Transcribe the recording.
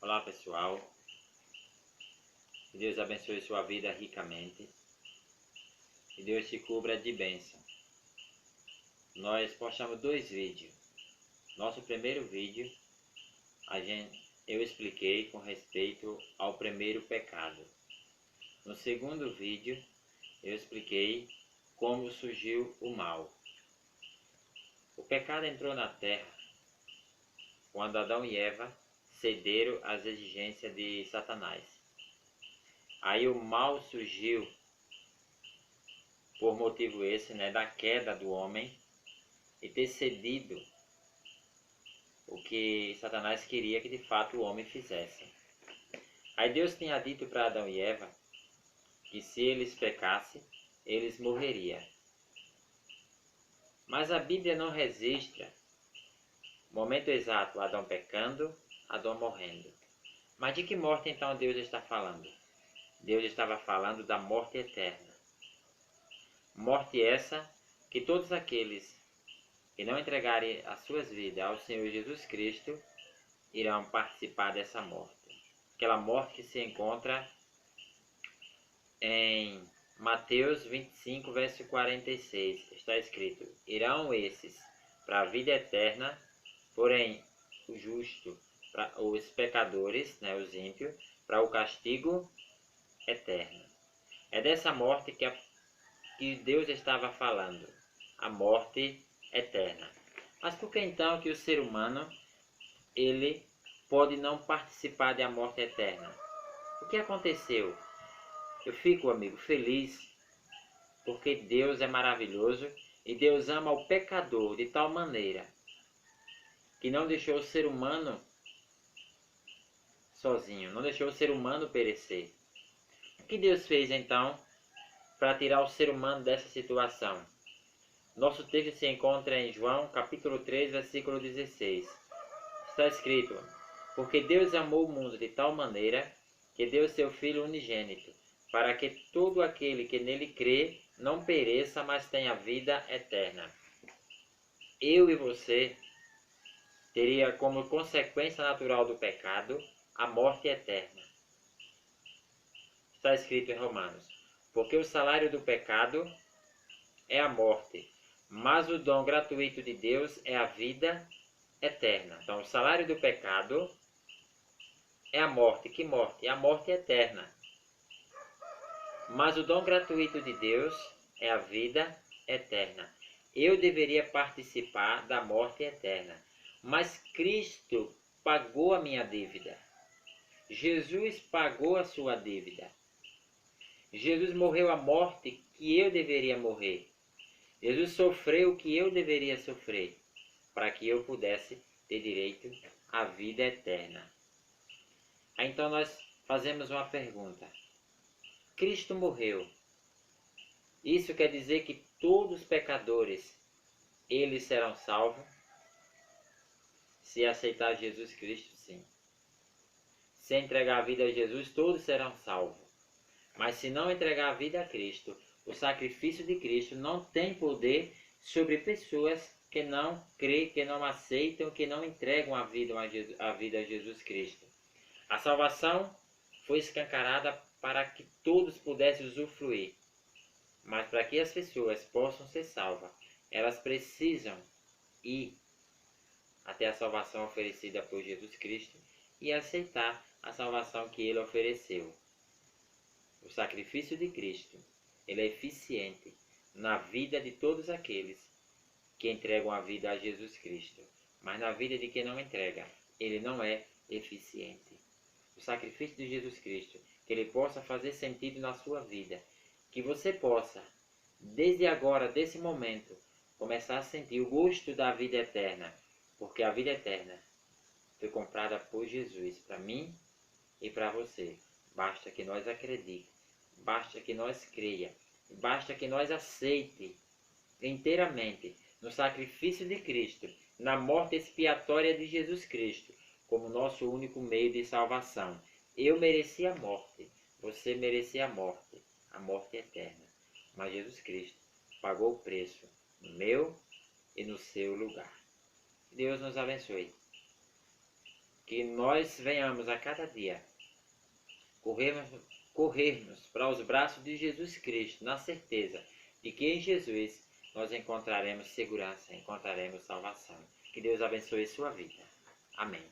Olá pessoal, que Deus abençoe sua vida ricamente, que Deus te cubra de bênção. Nós postamos 2 vídeos. Nosso primeiro vídeo, eu expliquei com respeito ao primeiro pecado. No segundo vídeo, eu expliquei como surgiu o mal. O pecado entrou na terra quando Adão e Eva cederam às exigências de Satanás. Aí o mal surgiu por motivo esse, da queda do homem e ter cedido o que Satanás queria que de fato o homem fizesse. Aí Deus tinha dito para Adão e Eva que se eles pecassem, eles morreriam. Mas a Bíblia não registra o momento exato, Adão pecando, Adão morrendo. Mas de que morte então Deus está falando? Deus estava falando da morte eterna. Morte essa que todos aqueles que não entregarem as suas vidas ao Senhor Jesus Cristo irão participar dessa morte. Aquela morte que se encontra em Mateus 25, verso 46. Está escrito: irão esses para a vida eterna, porém o justo, os pecadores, os ímpios, para o castigo eterno. É dessa morte que Deus estava falando, a morte eterna. Mas por que então que o ser humano ele pode não participar da morte eterna? O que aconteceu? Eu fico, amigo, feliz porque Deus é maravilhoso e Deus ama o pecador de tal maneira que não deixou o ser humano sozinho, não deixou o ser humano perecer. O que Deus fez então para tirar o ser humano dessa situação? Nosso texto se encontra em João capítulo 3, versículo 16. Está escrito: porque Deus amou o mundo de tal maneira que deu seu Filho unigênito, para que todo aquele que nele crê não pereça, mas tenha vida eterna. Eu e você teria como consequência natural do pecado a morte eterna. Está escrito em Romanos: porque o salário do pecado é a morte, mas o dom gratuito de Deus é a vida eterna. Então, o salário do pecado é a morte. Que morte? É a morte eterna. Mas o dom gratuito de Deus é a vida eterna. Eu deveria participar da morte eterna, mas Cristo pagou a minha dívida. Jesus pagou a sua dívida. Jesus morreu a morte que eu deveria morrer. Jesus sofreu o que eu deveria sofrer, para que eu pudesse ter direito à vida eterna. Então nós fazemos uma pergunta. Cristo morreu. Isso quer dizer que todos os pecadores, eles serão salvos? Se aceitar Jesus Cristo, sim. Se entregar a vida a Jesus, todos serão salvos. Mas se não entregar a vida a Cristo, o sacrifício de Cristo não tem poder sobre pessoas que não creem, que não aceitam, que não entregam a vida a Jesus Cristo. A salvação foi escancarada para que todos pudessem usufruir. Mas para que as pessoas possam ser salvas, elas precisam ir até a salvação oferecida por Jesus Cristo e aceitar a salvação que Ele ofereceu. O sacrifício de Cristo, ele é eficiente na vida de todos aqueles que entregam a vida a Jesus Cristo. Mas na vida de quem não entrega, ele não é eficiente. O sacrifício de Jesus Cristo, que ele possa fazer sentido na sua vida, que você possa, desde agora, desse momento, começar a sentir o gosto da vida eterna, porque a vida eterna foi comprada por Jesus, para mim e para você. Basta que nós acreditemos, basta que nós creia, basta que nós aceite inteiramente no sacrifício de Cristo, na morte expiatória de Jesus Cristo, como nosso único meio de salvação. Eu merecia a morte, você merecia a morte eterna. Mas Jesus Cristo pagou o preço no meu e no seu lugar. Deus nos abençoe. que nós venhamos a cada dia corrermos para os braços de Jesus Cristo, na certeza de que em Jesus nós encontraremos segurança, encontraremos salvação. Que Deus abençoe sua vida. Amém.